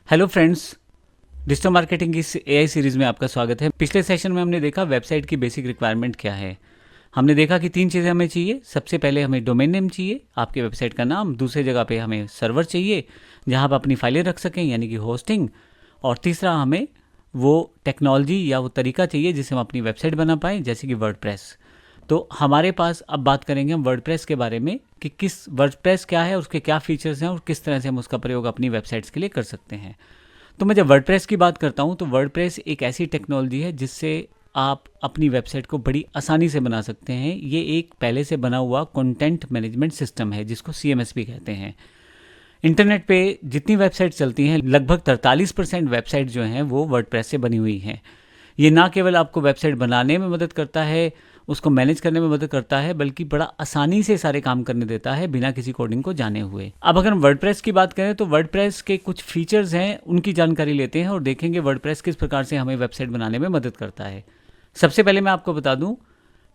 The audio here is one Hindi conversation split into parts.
हेलो फ्रेंड्स, डिजिटल मार्केटिंग की इस एआई सीरीज़ में आपका स्वागत है। पिछले सेशन में हमने देखा वेबसाइट की बेसिक रिक्वायरमेंट क्या है। हमने देखा कि 3 चीज़ें हमें चाहिए। सबसे पहले हमें डोमेन नेम चाहिए, आपके वेबसाइट का नाम। दूसरे जगह पे हमें सर्वर चाहिए जहाँ आप अपनी फाइलें रख सकें, यानी कि होस्टिंग। और तीसरा हमें वो टेक्नोलॉजी या वो तरीका चाहिए जिससे हम अपनी वेबसाइट बना पाएँ, जैसे कि वर्डप्रेस। तो हमारे पास अब बात करेंगे हम वर्डप्रेस के बारे में कि किस वर्डप्रेस क्या है, उसके क्या फीचर्स हैं और किस तरह से हम उसका प्रयोग अपनी वेबसाइट्स के लिए कर सकते हैं। तो मैं जब वर्डप्रेस की बात करता हूँ तो वर्डप्रेस एक ऐसी टेक्नोलॉजी है जिससे आप अपनी वेबसाइट को बड़ी आसानी से बना सकते हैं। ये एक पहले से बना हुआ कंटेंट मैनेजमेंट सिस्टम है जिसको CMS भी कहते हैं। इंटरनेट पे जितनी वेबसाइट चलती हैं लगभग 43% वेबसाइट जो हैं वो वर्डप्रेस से बनी हुई हैं। ये ना केवल आपको वेबसाइट बनाने में मदद करता है, उसको मैनेज करने में मदद करता है, बल्कि बड़ा आसानी से सारे काम करने देता है बिना किसी कोडिंग को जाने हुए। अब अगर हम वर्डप्रेस की बात करें तो वर्डप्रेस के कुछ फीचर्स हैं, उनकी जानकारी लेते हैं और देखेंगे वर्डप्रेस किस प्रकार से हमें वेबसाइट बनाने में मदद करता है। सबसे पहले मैं आपको बता दूं,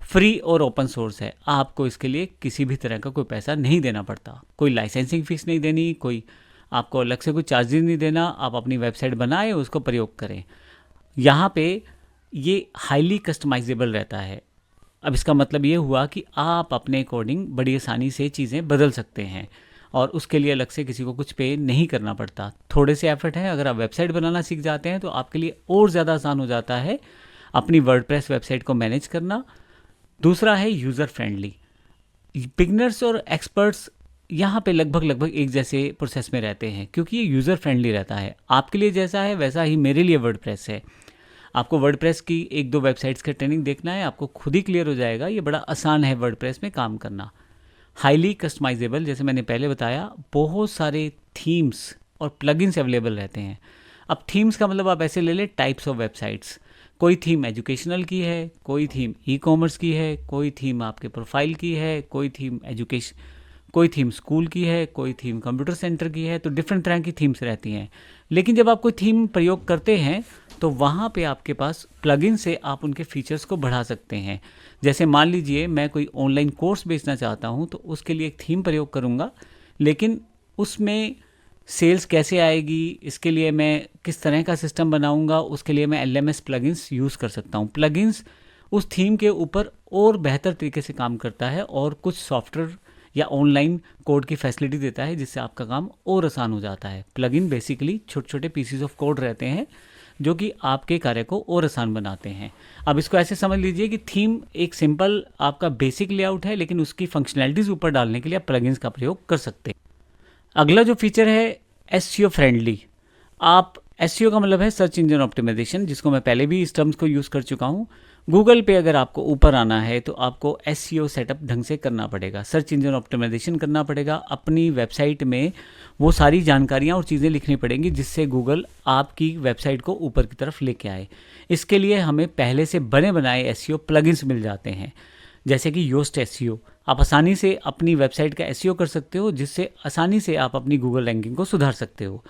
फ्री और ओपन सोर्स है। आपको इसके लिए किसी भी तरह का कोई पैसा नहीं देना पड़ता, कोई लाइसेंसिंग फीस नहीं देनी, कोई आपको अलग से कोई चार्जेस नहीं देना। आप अपनी वेबसाइट बनाएं, उसको प्रयोग करें। यहाँ पे ये हाईली कस्टमाइजेबल रहता है। अब इसका मतलब ये हुआ कि आप अपने अकॉर्डिंग बड़ी आसानी से चीज़ें बदल सकते हैं और उसके लिए अलग से किसी को कुछ पे नहीं करना पड़ता। थोड़े से एफर्ट हैं, अगर आप वेबसाइट बनाना सीख जाते हैं तो आपके लिए और ज़्यादा आसान हो जाता है अपनी वर्डप्रेस वेबसाइट को मैनेज करना। दूसरा है यूज़र फ्रेंडली। बिगनर्स और एक्सपर्ट्स यहाँ पे लगभग एक जैसे प्रोसेस में रहते हैं क्योंकि ये यूज़र फ्रेंडली रहता है। आपके लिए जैसा है वैसा ही मेरे लिए वर्डप्रेस है। आपको वर्डप्रेस की 1-2 वेबसाइट्स का ट्रेनिंग देखना है, आपको खुद ही क्लियर हो जाएगा। ये बड़ा आसान है वर्डप्रेस में काम करना। हाईली कस्टमाइजेबल, जैसे मैंने पहले बताया, बहुत सारे थीम्स और प्लगइन्स अवेलेबल रहते हैं। अब थीम्स का मतलब आप ऐसे ले लें टाइप्स ऑफ वेबसाइट्स। कोई थीम एजुकेशनल की है, कोई थीम ई-कॉमर्स की है, कोई थीम आपके प्रोफाइल की है, कोई थीम स्कूल की है, कोई थीम कंप्यूटर सेंटर की है। तो डिफरेंट तरह की थीम्स रहती हैं। लेकिन जब आप कोई थीम प्रयोग करते हैं तो वहाँ पे आपके पास प्लगइन से आप उनके फीचर्स को बढ़ा सकते हैं। जैसे मान लीजिए मैं कोई ऑनलाइन कोर्स बेचना चाहता हूँ तो उसके लिए एक थीम प्रयोग करूँगा, लेकिन उसमें सेल्स कैसे आएगी, इसके लिए मैं किस तरह का सिस्टम बनाऊँगा, उसके लिए मैं LMS प्लगइन्स यूज़ कर सकता हूँ। प्लगइन्स उस थीम के ऊपर और बेहतर तरीके से काम करता है और कुछ सॉफ्टवेयर या ऑनलाइन कोड की फैसिलिटी देता है जिससे आपका काम और आसान हो जाता है। प्लगइन बेसिकली छोटे छोटे पीसीज ऑफ कोड रहते हैं जो कि आपके कार्य को और आसान बनाते हैं। अब इसको ऐसे समझ लीजिए कि थीम एक सिंपल आपका बेसिक लेआउट है, लेकिन उसकी फंक्शनैलिटीज़ ऊपर डालने के लिए आप प्लगइन्स का प्रयोग कर सकते हैं। अगला जो फीचर है SEO फ्रेंडली। आप SEO का मतलब है सर्च इंजन ऑप्टिमाइजेशन, जिसको मैं पहले भी इस टर्म्स को यूज़ कर चुका हूँ। गूगल पे अगर आपको ऊपर आना है तो आपको SEO सेटअप ढंग से करना पड़ेगा, सर्च इंजन ऑप्टिमाइजेशन करना पड़ेगा। अपनी वेबसाइट में वो सारी जानकारियाँ और चीज़ें लिखनी पड़ेंगी जिससे गूगल आपकी वेबसाइट को ऊपर की तरफ लेके आए। इसके लिए हमें पहले से बने बनाए SEO प्लगइन्स मिल जाते हैं, जैसे कि योस्ट SEO। आप आसानी से अपनी वेबसाइट का SEO कर सकते हो, जिससे आसानी से आप अपनी गूगल रैंकिंग को सुधार सकते हो।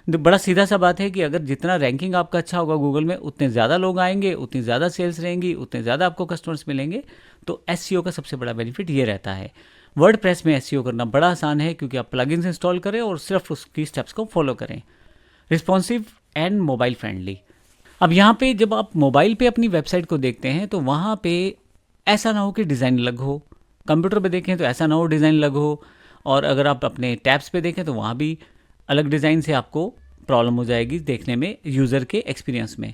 तो बड़ा सीधा सा बात है कि अगर जितना रैंकिंग आपका अच्छा होगा गूगल में, उतने ज़्यादा लोग आएंगे, उतनी ज़्यादा सेल्स रहेंगी, उतने ज़्यादा आपको कस्टमर्स मिलेंगे। तो SEO का सबसे बड़ा बेनिफिट ये रहता है। वर्डप्रेस में SEO करना बड़ा आसान है क्योंकि आप प्लगइन्स इंस्टॉल करें और सिर्फ उसकी स्टेप्स को फॉलो करें। Responsive and mobile friendly. अब यहाँ पे जब आप मोबाइल पे अपनी वेबसाइट को देखते हैं तो वहाँ पे ऐसा ना हो कि डिज़ाइन अलग हो। कंप्यूटर पे देखें तो ऐसा ना हो डिज़ाइन अलग हो, और अगर आप अपने टैब्स पे देखें तो वहाँ भी अलग डिज़ाइन से आपको प्रॉब्लम हो जाएगी देखने में, यूज़र के एक्सपीरियंस में।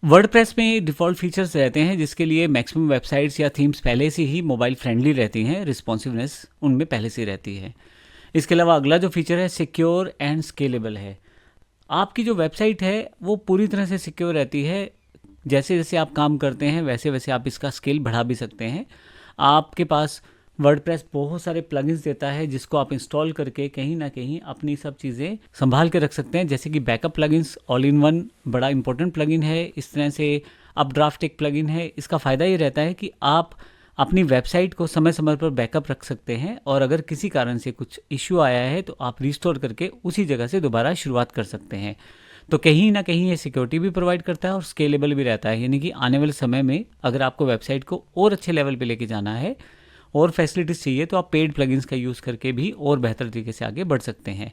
वर्डप्रेस में डिफ़ॉल्ट फीचर्स रहते हैं जिसके लिए मैक्सिमम वेबसाइट्स या थीम्स पहले से ही मोबाइल फ्रेंडली रहती हैं, रिस्पॉन्सिवनेस उनमें पहले से रहती है। इसके अलावा अगला जो फीचर है सिक्योर एंड स्केलेबल है। आपकी जो वेबसाइट है वो पूरी तरह से सिक्योर रहती है। जैसे जैसे आप काम करते हैं वैसे वैसे आप इसका स्केल बढ़ा भी सकते हैं। आपके पास वर्डप्रेस बहुत सारे प्लगइन्स देता है जिसको आप इंस्टॉल करके कहीं ना कहीं अपनी सब चीज़ें संभाल के रख सकते हैं, जैसे कि backup plugins. All in one बड़ा इंपॉर्टेंट प्लगइन है। इस तरह से अपड्राफ्ट एक प्लगइन है। इसका फ़ायदा ये रहता है कि आप अपनी वेबसाइट को समय समय पर बैकअप रख सकते हैं और अगर किसी कारण से कुछ इश्यू आया है तो आप रिस्टोर करके उसी जगह से दोबारा शुरुआत कर सकते हैं। तो कहीं ना कहीं ये सिक्योरिटी भी प्रोवाइड करता है और स्केलेबल भी रहता है, यानी कि आने वाले समय में अगर आपको वेबसाइट को और अच्छे लेवल पे लेके जाना है और फैसिलिटीज़ चाहिए तो आप पेड प्लगइन्स का यूज़ करके भी और बेहतर तरीके से आगे बढ़ सकते हैं।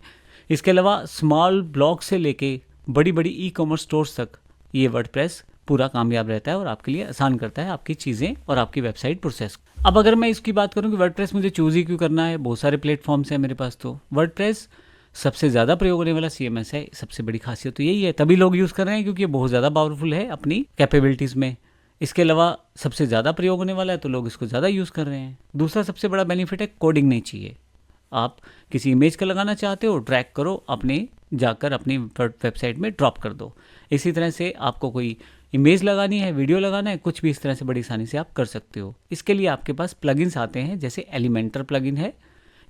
इसके अलावा स्मॉल ब्लॉग से लेके बड़ी बड़ी ई कॉमर्स स्टोर्स तक ये वर्डप्रेस पूरा कामयाब रहता है और आपके लिए आसान करता है आपकी चीज़ें और आपकी वेबसाइट प्रोसेस। अब अगर मैं इसकी बात करूं कि वर्डप्रेस मुझे चूज़ ही क्यों करना है, बहुत सारे प्लेटफॉर्म्स हैं मेरे पास। तो वर्डप्रेस सबसे ज़्यादा प्रयोग होने वाला CMS है, सबसे बड़ी खासियत तो यही है, तभी लोग यूज़ कर रहे हैं क्योंकि ये बहुत ज़्यादा पावरफुल है अपनी कैपेबिलिटीज़ में। इसके अलावा सबसे ज़्यादा प्रयोग होने वाला है तो लोग इसको ज़्यादा यूज़ कर रहे हैं। दूसरा सबसे बड़ा बेनिफिट है, कोडिंग नहीं चाहिए। आप किसी इमेज का लगाना चाहते हो, ड्रैग करो, अपने जाकर अपनी वेबसाइट में ड्रॉप कर दो। इसी तरह से आपको कोई इमेज लगानी है, वीडियो लगाना है, कुछ भी इस तरह से बड़ी आसानी से आप कर सकते हो। इसके लिए आपके पास प्लगइन्स आते हैं, जैसे एलिमेंटर प्लगइन है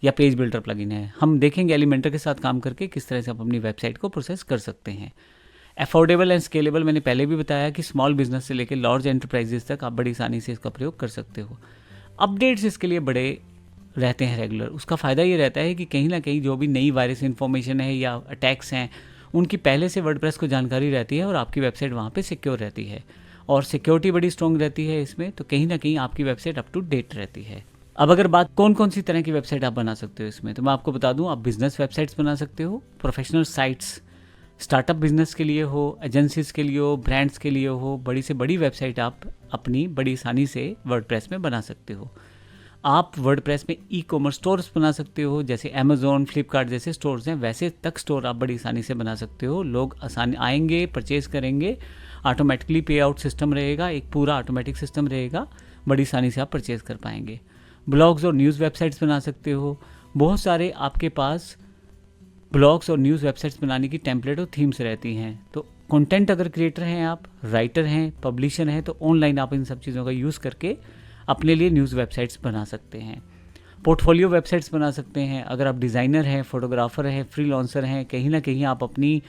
या पेज बिल्डर प्लगइन है। हम देखेंगे एलिमेंटर के साथ काम करके किस तरह से आप अपनी वेबसाइट को प्रोसेस कर सकते हैं। अफोर्डेबल एंड स्केलेबल, मैंने पहले भी बताया कि स्मॉल बिजनेस से लेकर लार्ज एंटरप्राइजेस तक आप बड़ी आसानी से इसका प्रयोग कर सकते हो। अपडेट्स इसके लिए बड़े रहते हैं रेगुलर। उसका फ़ायदा ये रहता है कि कहीं ना कहीं जो भी नई वायरस इन्फॉर्मेशन है या अटैक्स हैं, उनकी पहले से वर्डप्रेस को जानकारी रहती है और आपकी वेबसाइट वहाँ पे सिक्योर रहती है और सिक्योरिटी बड़ी स्ट्रॉन्ग रहती है इसमें, तो कहीं ना कहीं आपकी वेबसाइट अप टू डेट रहती है। अब अगर बात कौन कौन सी तरह की वेबसाइट आप बना सकते हो इसमें, तो मैं आपको बता दूं, आप बिजनेस वेबसाइट्स बना सकते हो, प्रोफेशनल साइट्स, स्टार्टअप बिजनेस के लिए हो, एजेंसीज के लिए हो, ब्रांड्स के लिए हो, बड़ी से बड़ी वेबसाइट आप अपनी बड़ी आसानी से वर्डप्रेस में बना सकते हो। आप वर्डप्रेस में ई कॉमर्स स्टोर्स बना सकते हो, जैसे अमेज़ॉन, फ्लिपकार्ट जैसे स्टोर्स हैं, वैसे तक स्टोर आप बड़ी आसानी से बना सकते हो। लोग आसानी आएंगे, परचेज़ करेंगे, ऑटोमेटिकली पे आउट सिस्टम रहेगा, एक पूरा ऑटोमेटिक सिस्टम रहेगा, बड़ी आसानी से आप परचेज़ कर पाएंगे। ब्लॉग्स और न्यूज़ वेबसाइट्स बना सकते हो। बहुत सारे आपके पास ब्लॉग्स और न्यूज़ वेबसाइट्स बनाने की टेम्पलेट और थीम्स रहती हैं। तो कंटेंट अगर क्रिएटर हैं आप, राइटर हैं, पब्लिशर हैं, तो ऑनलाइन आप इन सब चीज़ों का यूज़ करके अपने लिए न्यूज़ वेबसाइट्स बना सकते हैं। पोर्टफोलियो वेबसाइट्स बना सकते हैं। अगर आप डिज़ाइनर हैं, फोटोग्राफर हैं, फ्रीलांसर हैं, कहीं ना कहीं आप अपनी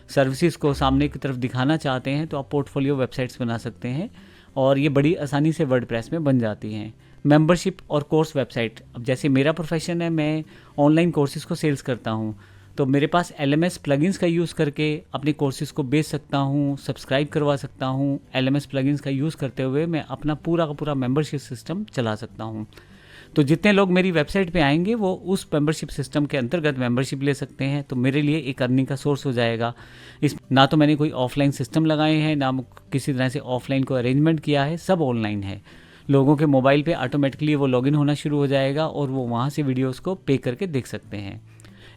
सर्विसेज को सामने की तरफ दिखाना चाहते हैं, तो आप पोर्टफोलियो वेबसाइट्स बना सकते हैं और ये बड़ी आसानी से वर्डप्रेस में बन जाती हैं। मेंबरशिप और कोर्स वेबसाइट, अब जैसे मेरा प्रोफेशन है, मैं ऑनलाइन कोर्सेज़ को सेल्स करता हूँ, तो मेरे पास LMS प्लगइन्स का यूज़ करके अपने कोर्सेज़ को बेच सकता हूँ, सब्सक्राइब करवा सकता हूँ। LMS प्लगइन्स का यूज़ करते हुए मैं अपना पूरा का पूरा मेंबरशिप सिस्टम चला सकता हूँ। तो जितने लोग मेरी वेबसाइट पे आएंगे वो उस मेंबरशिप सिस्टम के अंतर्गत मेंबरशिप ले सकते हैं, तो मेरे लिए एक अर्निंग का सोर्स हो जाएगा। इस ना तो मैंने कोई ऑफलाइन सिस्टम लगाए हैं, ना किसी तरह से ऑफलाइन को अरेंजमेंट किया है, सब ऑनलाइन है। लोगों के मोबाइल पे ऑटोमेटिकली वो लॉगिन होना शुरू हो जाएगा और वो वहाँ से वीडियोज़ को पे करके देख सकते हैं।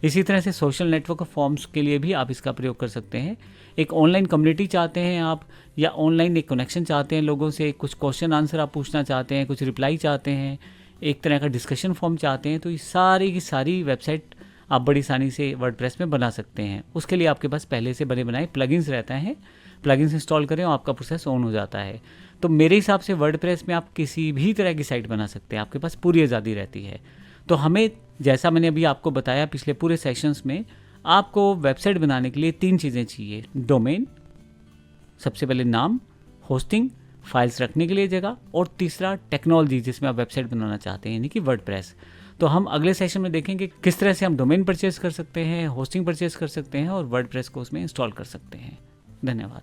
इसी तरह से सोशल नेटवर्क फॉर्म्स के लिए भी आप इसका प्रयोग कर सकते हैं। एक ऑनलाइन कम्युनिटी चाहते हैं आप, या ऑनलाइन एक कनेक्शन चाहते हैं लोगों से, कुछ क्वेश्चन आंसर आप पूछना चाहते हैं, कुछ रिप्लाई चाहते हैं, एक तरह का डिस्कशन फॉर्म चाहते हैं, तो ये सारी की सारी वेबसाइट आप बड़ी आसानी से वर्डप्रेस में बना सकते हैं। उसके लिए आपके पास पहले से बने बनाए प्लगइन्स रहते हैं, प्लगइन्स इंस्टॉल करें और आपका प्रोसेस ऑन हो जाता है। तो मेरे हिसाब से वर्डप्रेस में आप किसी भी तरह की साइट बना सकते हैं, आपके पास पूरी आज़ादी रहती है। तो हमें, जैसा मैंने अभी आपको बताया पिछले पूरे सेशंस में, आपको वेबसाइट बनाने के लिए 3 चीज़ें चाहिए। डोमेन, सबसे पहले नाम, होस्टिंग, फाइल्स रखने के लिए जगह, और तीसरा टेक्नोलॉजी जिसमें आप वेबसाइट बनाना चाहते हैं, यानी कि वर्डप्रेस। तो हम अगले सेशन में देखेंगे किस तरह से हम डोमेन परचेज कर सकते हैं, होस्टिंग परचेज कर सकते हैं और वर्डप्रेस को उसमें इंस्टॉल कर सकते हैं। धन्यवाद।